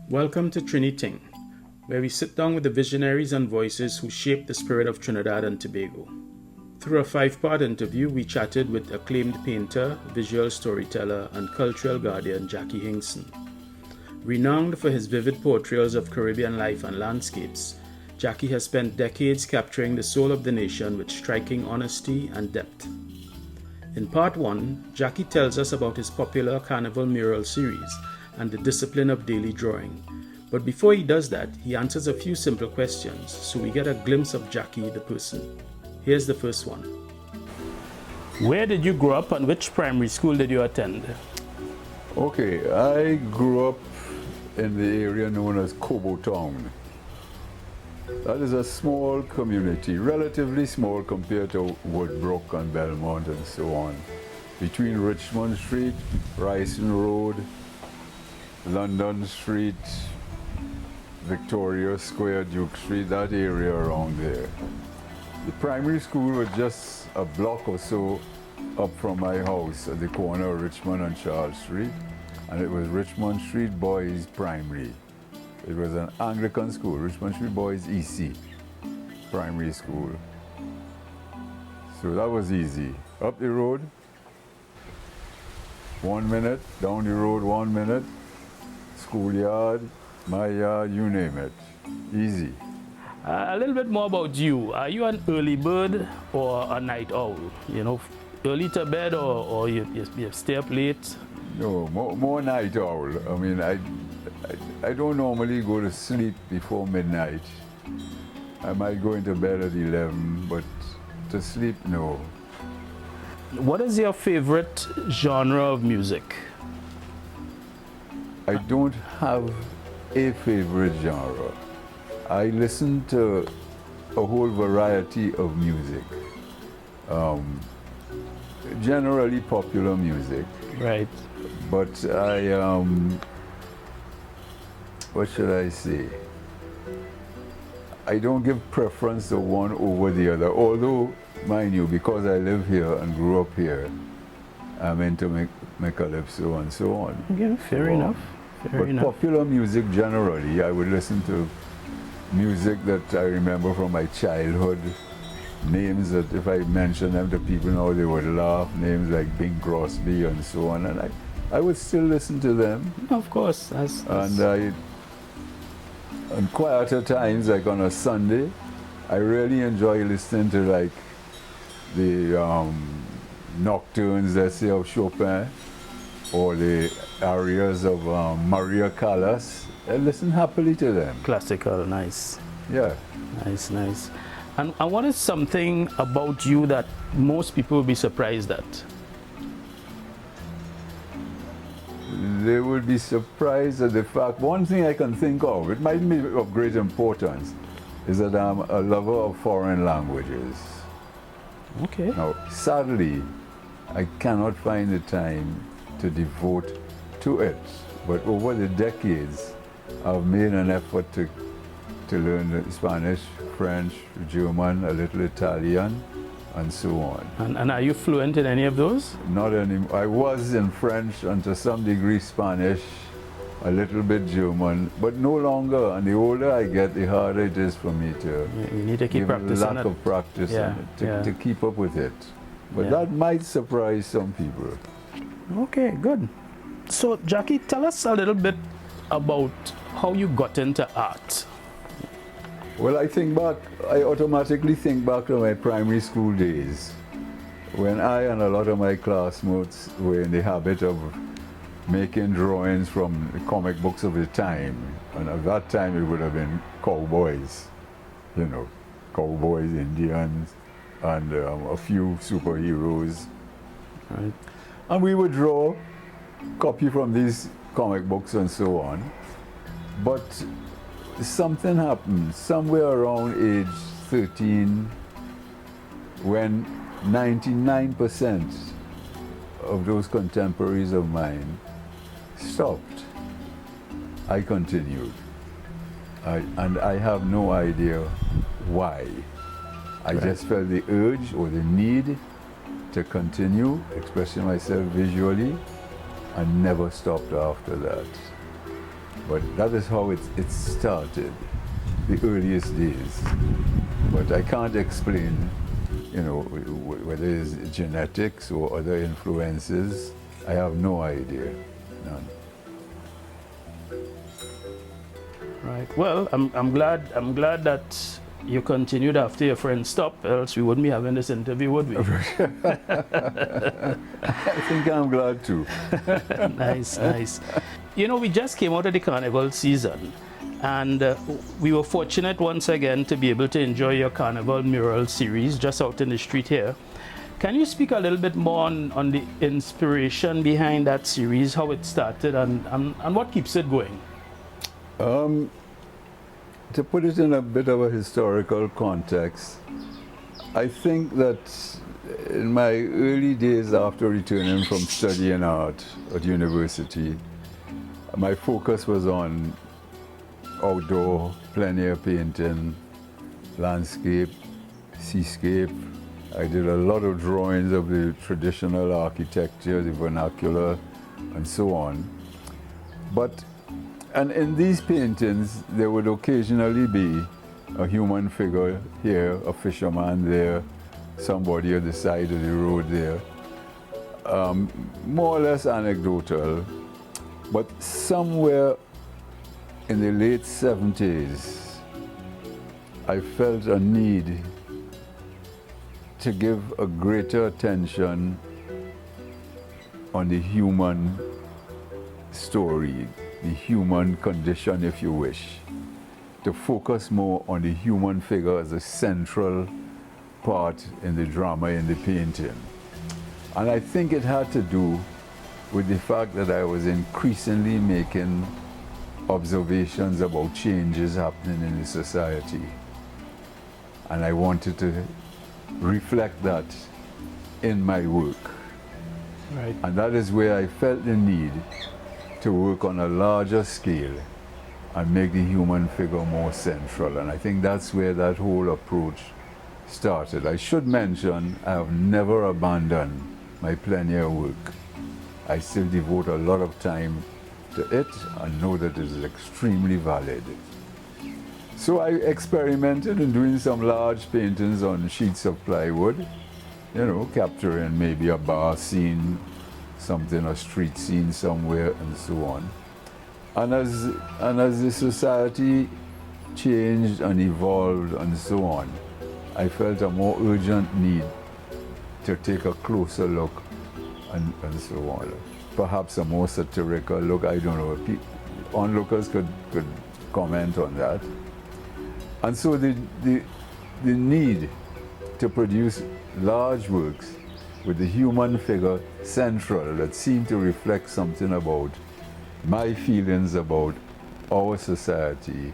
Welcome to Trini Ting, where we sit down with the visionaries and voices who shaped the spirit of Trinidad and Tobago. Through a 5-part interview, we chatted with acclaimed painter, visual storyteller, and cultural guardian Jackie Hinkson. Renowned for his vivid portrayals of Caribbean life and landscapes, Jackie has spent decades capturing the soul of the nation with striking honesty and depth. In part 1, Jackie tells us about his popular Carnival Mural series and the discipline of daily drawing. But before he does that, he answers a few simple questions so we get a glimpse of Jackie the person. Here's the first one. Where did you grow up and which primary school did you attend? Okay, I grew up in the area known as Cobo Town. That is a small community, relatively small compared to Woodbrook and Belmont and so on. Between Richmond Street, Ryson Road, London Street, Victoria Square, Duke Street, that area around there. The primary school was just a block or so up from my house at the corner of Richmond and Charles Street, and it was Richmond Street Boys Primary. It was an Anglican school, Richmond Street Boys EC Primary School. So that was easy. Up the road, 1 minute, down the road 1 minute, schoolyard, my yard, you name it. Easy. A little bit more about you. Are you an early bird or a night owl? You know, early to bed or you stay up late? No, more night owl. I mean, I don't normally go to sleep before midnight. I might go into bed at 11, but to sleep, no. What is your favorite genre of music? I don't have a favorite genre. I listen to a whole variety of music. Generally popular music. Right. But what should I say? I don't give preference to one over the other. Although, mind you, because I live here and grew up here, I'm into calypso and so on. Yeah, fair enough. Fair but enough. Popular music generally, I would listen to music that I remember from my childhood. Names that if I mention them to people now, they would laugh. Names like Bing Crosby and so on. And I would still listen to them. Of course. And on quieter times, like on a Sunday, I really enjoy listening to like the nocturnes, let's say, of Chopin, or the arias of Maria Callas. I listen happily to them. Classical, nice. Yeah. Nice, nice. And what is something about you that most people will be surprised at? They would be surprised at the fact, one thing I can think of, it might be of great importance, is that I'm a lover of foreign languages. Okay. Now, sadly, I cannot find the time to devote to it. But over the decades, I've made an effort to learn Spanish, French, German, a little Italian, and so on. And are you fluent in any of those? Not anymore. I was in French and to some degree Spanish, a little bit German, but no longer. And the older I get, the harder it is for me to You need to keep practicing lack of practice to keep up with it. But that might surprise some people. Okay, good. So, Jackie, tell us a little bit about how you got into art. Well, I automatically think back to my primary school days, when I and a lot of my classmates were in the habit of making drawings from the comic books of the time. And at that time, it would have been cowboys, you know, cowboys, Indians, and a few superheroes. Right. And we would draw, copy from these comic books and so on. But something happened somewhere around age 13 when 99% of those contemporaries of mine stopped. I continued. And I have no idea why. I just felt the urge or the need to continue expressing myself visually and never stopped after that. But that is how it started, the earliest days. But I can't explain, whether it's genetics or other influences. I have no idea, none. Right. Well, I'm glad that you continued after your friend stopped, else we wouldn't be having this interview, would we? I think I'm glad too. Nice. We just came out of the Carnival season, and we were fortunate once again to be able to enjoy your Carnival Mural series just out in the street here. Can you speak a little bit more on the inspiration behind that series, how it started, and what keeps it going? To put it in a bit of a historical context, I think that in my early days after returning from studying art at university, my focus was on outdoor plein air painting, landscape, seascape. I did a lot of drawings of the traditional architecture, the vernacular, and so on. And in these paintings, there would occasionally be a human figure here, a fisherman there, somebody at the side of the road there. More or less anecdotal, but somewhere in the late 70s, I felt a need to give a greater attention on the human story, the human condition, if you wish, to focus more on the human figure as a central part in the drama, in the painting. And I think it had to do with the fact that I was increasingly making observations about changes happening in the society. And I wanted to reflect that in my work. Right. And that is where I felt the need to work on a larger scale and make the human figure more central. And I think that's where that whole approach started. I should mention, I have never abandoned my plein air work. I still devote a lot of time to it and know that it is extremely valid. So I experimented in doing some large paintings on sheets of plywood, capturing maybe a bar scene, something, a street scene somewhere, and so on. And as the society changed and evolved and so on, I felt a more urgent need to take a closer look and so on. Perhaps a more satirical look, I don't know. Onlookers could comment on that. And so the need to produce large works with the human figure central that seemed to reflect something about my feelings about our society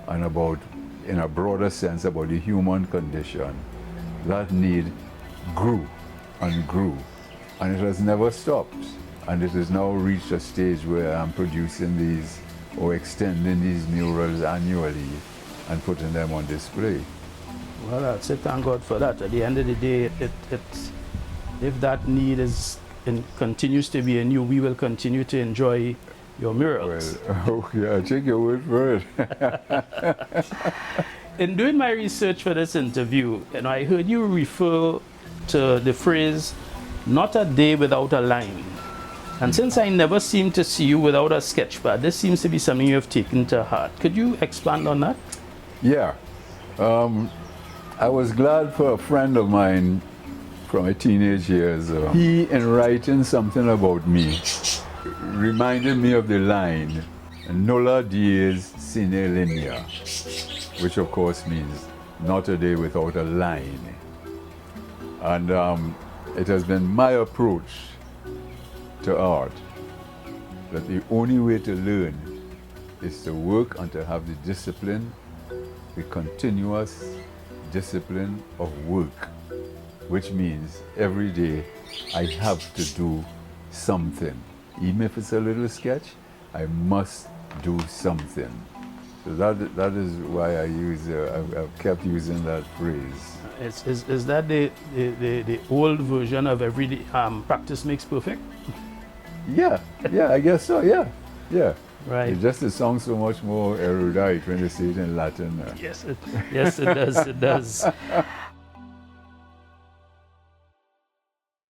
and about, in a broader sense, about the human condition. That need grew and grew, and it has never stopped. And it has now reached a stage where I'm producing these or extending these murals annually and putting them on display. Well, that's it. Thank God for that. At the end of the day, if that need continues to be in you, we will continue to enjoy your murals. Well, I take your word for it. In doing my research for this interview, I heard you refer to the phrase, "not a day without a line." And since I never seem to see you without a sketch pad, this seems to be something you have taken to heart. Could you expand on that? Yeah. I was glad for a friend of mine from my teenage years. He, in writing something about me, reminded me of the line, "Nulla dies sine linea," which of course means not a day without a line. And it has been my approach to art that the only way to learn is to work and to have the discipline, the continuous discipline of work, which means every day I have to do something. Even if it's a little sketch, I must do something. So that is why I've kept using that phrase. Is that the old version of every day, practice makes perfect? Yeah, I guess so, yeah. Right. It just sounds so much more erudite when they say it in Latin. Yes, it does. It does.